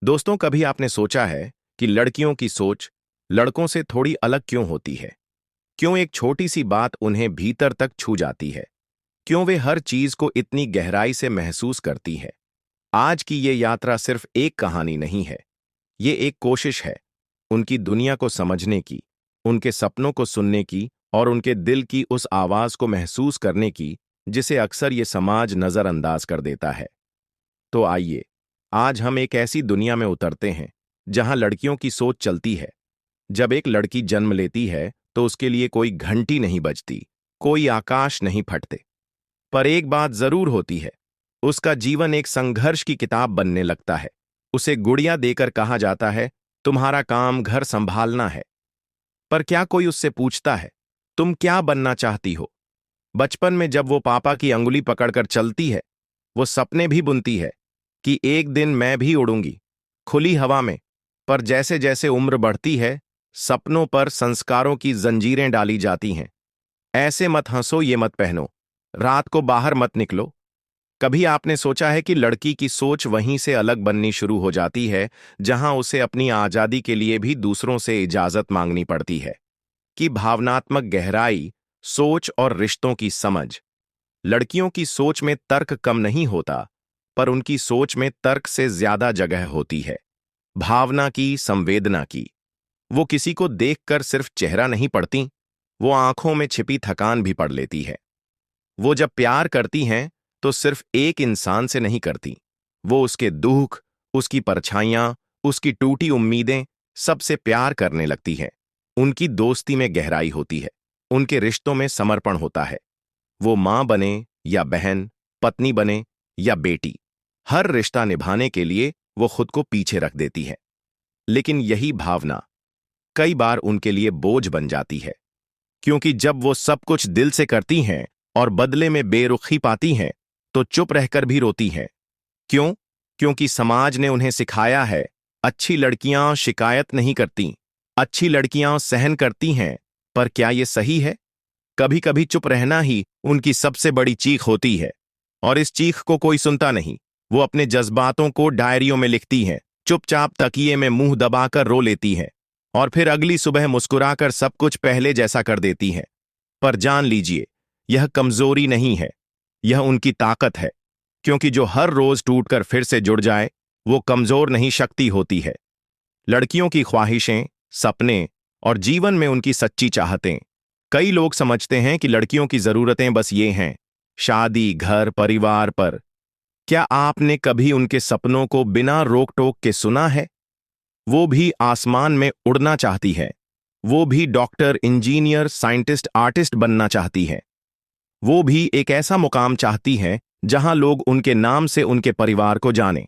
दोस्तों, कभी आपने सोचा है कि लड़कियों की सोच लड़कों से थोड़ी अलग क्यों होती है? क्यों एक छोटी सी बात उन्हें भीतर तक छू जाती है? क्यों वे हर चीज को इतनी गहराई से महसूस करती है? आज की ये यात्रा सिर्फ एक कहानी नहीं है। ये एक कोशिश है उनकी दुनिया को समझने की, उनके सपनों को सुनने की और उनके दिल की उस आवाज को महसूस करने की जिसे अक्सर ये समाज नजरअंदाज कर देता है। तो आइए, आज हम एक ऐसी दुनिया में उतरते हैं जहां लड़कियों की सोच चलती है। जब एक लड़की जन्म लेती है तो उसके लिए कोई घंटी नहीं बजती, कोई आकाश नहीं फटते। पर एक बात जरूर होती है, उसका जीवन एक संघर्ष की किताब बनने लगता है। उसे गुड़िया देकर कहा जाता है, तुम्हारा काम घर संभालना है। पर क्या कोई उससे पूछता है, तुम क्या बनना चाहती हो? बचपन में जब वो पापा की अंगुली पकड़कर चलती है, वो सपने भी बुनती है कि एक दिन मैं भी उड़ूंगी, खुली हवा में। पर जैसे जैसे उम्र बढ़ती है, सपनों पर संस्कारों की जंजीरें डाली जाती हैं। ऐसे मत हंसो, ये मत पहनो, रात को बाहर मत निकलो। कभी आपने सोचा है कि लड़की की सोच वहीं से अलग बननी शुरू हो जाती है जहां उसे अपनी आजादी के लिए भी दूसरों से इजाजत मांगनी पड़ती है? कि भावनात्मक गहराई, सोच और रिश्तों की समझ। लड़कियों की सोच में तर्क कम नहीं होता, पर उनकी सोच में तर्क से ज्यादा जगह होती है, भावना की, संवेदना की। वो किसी को देखकर सिर्फ चेहरा नहीं पढ़ती, वो आंखों में छिपी थकान भी पढ़ लेती है। वो जब प्यार करती हैं तो सिर्फ एक इंसान से नहीं करती, वो उसके दुख, उसकी परछाइयां, उसकी टूटी उम्मीदें, सबसे प्यार करने लगती हैं। उनकी दोस्ती में गहराई होती है, उनके रिश्तों में समर्पण होता है। वो मां बने या बहन, पत्नी बने या बेटी, हर रिश्ता निभाने के लिए वो खुद को पीछे रख देती है। लेकिन यही भावना कई बार उनके लिए बोझ बन जाती है, क्योंकि जब वो सब कुछ दिल से करती हैं और बदले में बेरुखी पाती हैं, तो चुप रहकर भी रोती हैं। क्यों? क्योंकि समाज ने उन्हें सिखाया है, अच्छी लड़कियां शिकायत नहीं करती, अच्छी लड़कियां सहन करती हैं। पर क्या ये सही है? कभी कभी चुप रहना ही उनकी सबसे बड़ी चीख होती है, और इस चीख को कोई सुनता नहीं। वो अपने जज्बातों को डायरियों में लिखती हैं, चुपचाप तकिए में मुंह दबाकर रो लेती हैं, और फिर अगली सुबह मुस्कुराकर सब कुछ पहले जैसा कर देती हैं। पर जान लीजिए, यह कमजोरी नहीं है, यह उनकी ताकत है। क्योंकि जो हर रोज टूटकर फिर से जुड़ जाए, वो कमजोर नहीं, शक्ति होती है। लड़कियों की ख्वाहिशें, सपने और जीवन में उनकी सच्ची चाहतें। कई लोग समझते हैं कि लड़कियों की जरूरतें बस ये हैं, शादी, घर, परिवार। पर क्या आपने कभी उनके सपनों को बिना रोक टोक के सुना है? वो भी आसमान में उड़ना चाहती है, वो भी डॉक्टर, इंजीनियर, साइंटिस्ट, आर्टिस्ट बनना चाहती है। वो भी एक ऐसा मुकाम चाहती है जहां लोग उनके नाम से उनके परिवार को जाने।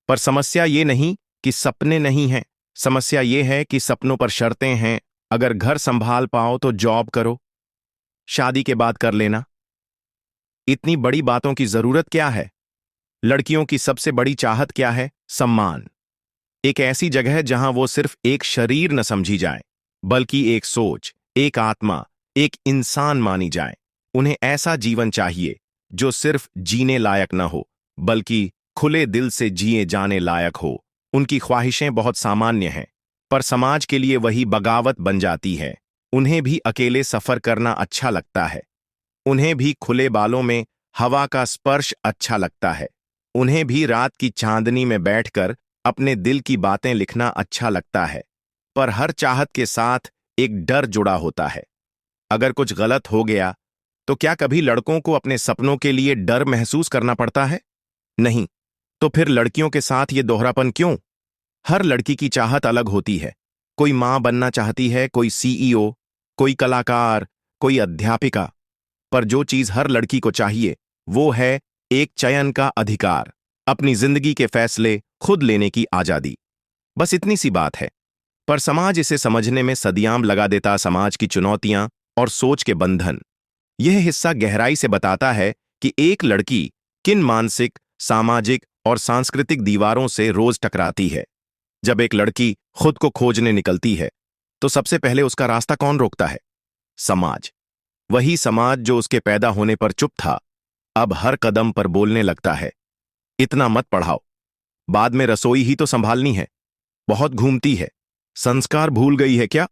पर समस्या ये नहीं कि सपने नहीं हैं, समस्या ये है कि सपनों पर शर्तें हैं। अगर घर संभाल पाओ तो जॉब करो, शादी के बाद कर लेना। इतनी बड़ी बातों की जरूरत क्या है? लड़कियों की सबसे बड़ी चाहत क्या है? सम्मान। एक ऐसी जगह जहां वो सिर्फ एक शरीर न समझी जाए, बल्कि एक सोच, एक आत्मा, एक इंसान मानी जाए। उन्हें ऐसा जीवन चाहिए जो सिर्फ जीने लायक न हो, बल्कि खुले दिल से जिए जाने लायक हो। उनकी ख्वाहिशें बहुत सामान्य हैं, पर समाज के लिए वही बगावत बन जाती है। उन्हें भी अकेले सफर करना अच्छा लगता है, उन्हें भी खुले बालों में हवा का स्पर्श अच्छा लगता है, उन्हें भी रात की चांदनी में बैठकर अपने दिल की बातें लिखना अच्छा लगता है। पर हर चाहत के साथ एक डर जुड़ा होता है। अगर कुछ गलत हो गया तो क्या कभी लड़कों को अपने सपनों के लिए डर महसूस करना पड़ता है? नहीं। तो फिर लड़कियों के साथ ये दोहरापन क्यों? हर लड़की की चाहत अलग होती है। कोई मां बनना चाहती है, कोई सीईओ, कोई कलाकार, कोई अध्यापिका। पर जो चीज हर लड़की को चाहिए वो है एक चयन का अधिकार, अपनी जिंदगी के फैसले खुद लेने की आजादी। बस इतनी सी बात है। पर समाज इसे समझने में सदियां लगा देता। समाज की चुनौतियां और सोच के बंधन। यह हिस्सा गहराई से बताता है कि एक लड़की किन मानसिक, सामाजिक और सांस्कृतिक दीवारों से रोज टकराती है। जब एक लड़की खुद को खोजने निकलती है, तो सबसे पहले उसका रास्ता कौन रोकता है? समाज। वही समाज जो उसके पैदा होने पर चुप था, अब हर कदम पर बोलने लगता है, इतना मत पढ़ाओ, बाद में रसोई ही तो संभालनी है। बहुत घूमती है। संस्कार भूल गई है क्या?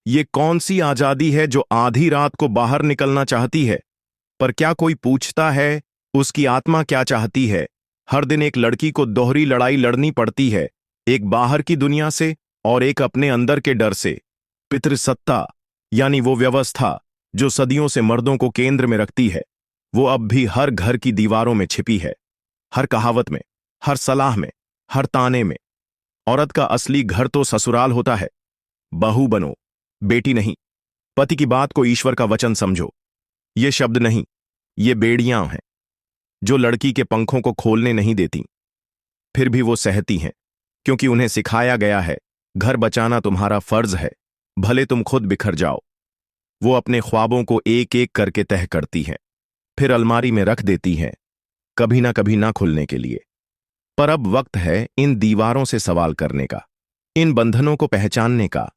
ये कौन सी आजादी है जो आधी रात को बाहर निकलना चाहती है? पर क्या कोई पूछता है उसकी आत्मा क्या चाहती है? हर दिन एक लड़की को दोहरी लड़ाई लड़नी पड़ती है, एक बाहर की दुनिया से और एक अपने अंदर के डर से। पितृसत्ता यानी वो व्यवस्था जो सदियों से मर्दों को केंद्र में रखती है, वो अब भी हर घर की दीवारों में छिपी है, हर कहावत में, हर सलाह में, हर ताने में। औरत का असली घर तो ससुराल होता है। बहू बनो, बेटी नहीं। पति की बात को ईश्वर का वचन समझो। ये शब्द नहीं, ये बेड़ियां हैं जो लड़की के पंखों को खोलने नहीं देती। फिर भी वो सहती हैं, क्योंकि उन्हें सिखाया गया है घर बचाना तुम्हारा फर्ज है, भले तुम खुद बिखर जाओ। वो अपने ख्वाबों को एक एक करके तह करती हैं, फिर अलमारी में रख देती हैं, कभी ना खुलने के लिए। पर अब वक्त है इन दीवारों से सवाल करने का, इन बंधनों को पहचानने का।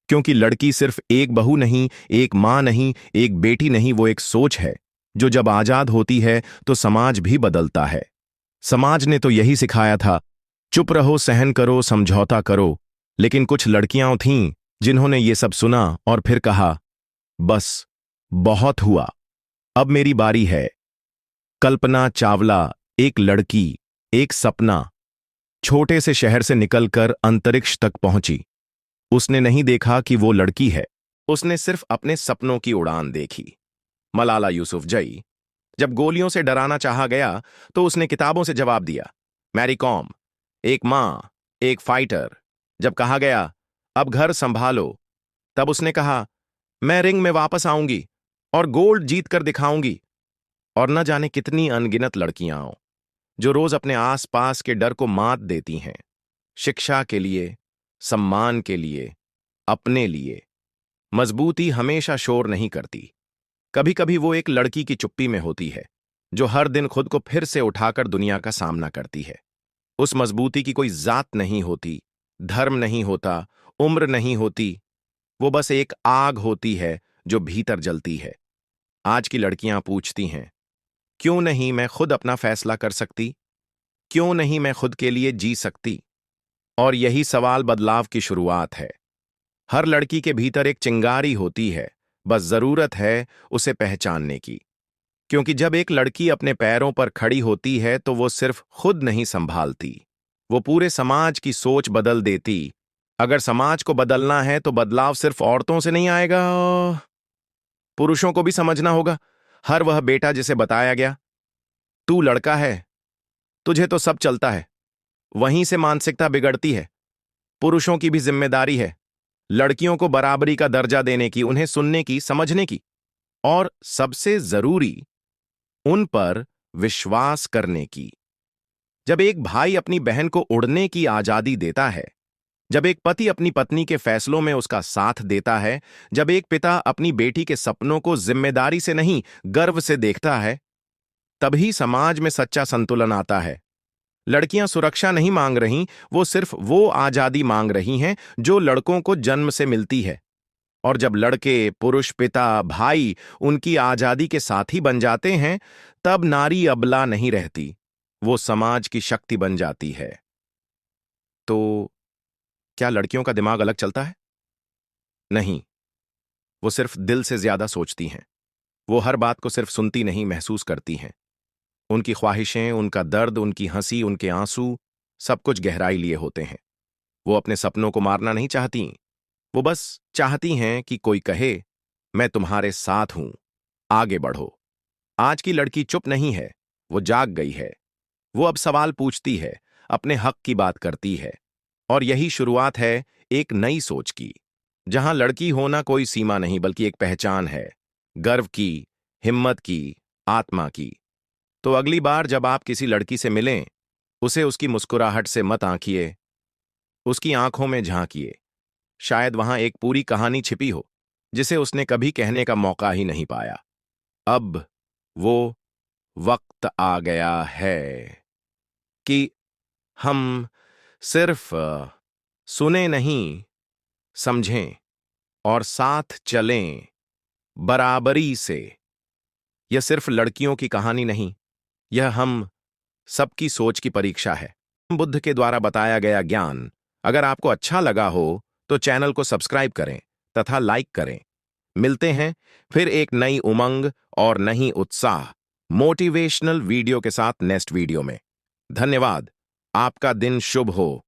क्योंकि लड़की सिर्फ एक बहू नहीं, एक मां नहीं, एक बेटी नहीं, वो एक सोच है जो जब आजाद होती है तो समाज भी बदलता है। समाज ने तो यही सिखाया था, चुप रहो, सहन करो, समझौता करो। लेकिन कुछ लड़कियां थीं जिन्होंने ये सब सुना और फिर कहा, बस बहुत हुआ, अब मेरी बारी है। कल्पना चावला, एक लड़की, एक सपना, छोटे से शहर से निकलकर अंतरिक्ष तक पहुंची। उसने नहीं देखा कि वो लड़की है, उसने सिर्फ अपने सपनों की उड़ान देखी। मलाला यूसुफजई, जब गोलियों से डराना चाहा गया तो उसने किताबों से जवाब दिया। मैरी कॉम, एक मां, एक फाइटर, जब कहा गया अब घर संभालो, तब उसने कहा मैं रिंग में वापस आऊंगी और गोल्ड जीत कर दिखाऊंगी। और न जाने कितनी अनगिनत लड़कियां जो रोज अपने आस पास के डर को मात देती हैं, शिक्षा के लिए, सम्मान के लिए, अपने लिए। मजबूती हमेशा शोर नहीं करती। कभी कभी वो एक लड़की की चुप्पी में होती है, जो हर दिन खुद को फिर से उठाकर दुनिया का सामना करती है। उस मजबूती की कोई जात नहीं होती, धर्म नहीं होता, उम्र नहीं होती। वो बस एक आग होती है जो भीतर जलती है। आज की लड़कियां पूछती हैं, क्यों नहीं मैं खुद अपना फैसला कर सकती? क्यों नहीं मैं खुद के लिए जी सकती? और यही सवाल बदलाव की शुरुआत है। हर लड़की के भीतर एक चिंगारी होती है, बस जरूरत है उसे पहचानने की। क्योंकि जब एक लड़की अपने पैरों पर खड़ी होती है तो वो सिर्फ खुद नहीं संभालती, वो पूरे समाज की सोच बदल देती। अगर समाज को बदलना है तो बदलाव सिर्फ औरतों से नहीं आएगा, पुरुषों को भी समझना होगा। हर वह बेटा जिसे बताया गया, तू लड़का है, तुझे तो सब चलता है, वहीं से मानसिकता बिगड़ती है। पुरुषों की भी जिम्मेदारी है लड़कियों को बराबरी का दर्जा देने की, उन्हें सुनने की, समझने की, और सबसे जरूरी, उन पर विश्वास करने की। जब एक भाई अपनी बहन को उड़ने की आजादी देता है, जब एक पति अपनी पत्नी के फैसलों में उसका साथ देता है, जब एक पिता अपनी बेटी के सपनों को जिम्मेदारी से नहीं गर्व से देखता है, तभी समाज में सच्चा संतुलन आता है। लड़कियां सुरक्षा नहीं मांग रहीं, वो सिर्फ वो आजादी मांग रही हैं जो लड़कों को जन्म से मिलती है। और जब लड़के, पुरुष, पिता, भाई उनकी आजादी के साथी बन जाते हैं, तब नारी अबला नहीं रहती, वो समाज की शक्ति बन जाती है। तो क्या लड़कियों का दिमाग अलग चलता है? नहीं, वो सिर्फ दिल से ज्यादा सोचती हैं। वो हर बात को सिर्फ सुनती नहीं, महसूस करती हैं। उनकी ख्वाहिशें, उनका दर्द, उनकी हंसी, उनके आंसू, सब कुछ गहराई लिए होते हैं। वो अपने सपनों को मारना नहीं चाहती, वो बस चाहती हैं कि कोई कहे, मैं तुम्हारे साथ हूं, आगे बढ़ो। आज की लड़की चुप नहीं है, वो जाग गई है। वो अब सवाल पूछती है, अपने हक की बात करती है। और यही शुरुआत है एक नई सोच की, जहां लड़की होना कोई सीमा नहीं बल्कि एक पहचान है, गर्व की, हिम्मत की, आत्मा की। तो अगली बार जब आप किसी लड़की से मिलें, उसे उसकी मुस्कुराहट से मत आंकिए, उसकी आंखों में झांकिए। शायद वहां एक पूरी कहानी छिपी हो जिसे उसने कभी कहने का मौका ही नहीं पाया। अब वो वक्त आ गया है कि हम सिर्फ सुने नहीं, समझें और साथ चलें, बराबरी से। यह सिर्फ लड़कियों की कहानी नहीं, यह हम सबकी सोच की परीक्षा है। बुद्ध के द्वारा बताया गया ज्ञान अगर आपको अच्छा लगा हो तो चैनल को सब्सक्राइब करें तथा लाइक करें। मिलते हैं फिर एक नई उमंग और नई उत्साह मोटिवेशनल वीडियो के साथ नेक्स्ट वीडियो में। धन्यवाद। आपका दिन शुभ हो।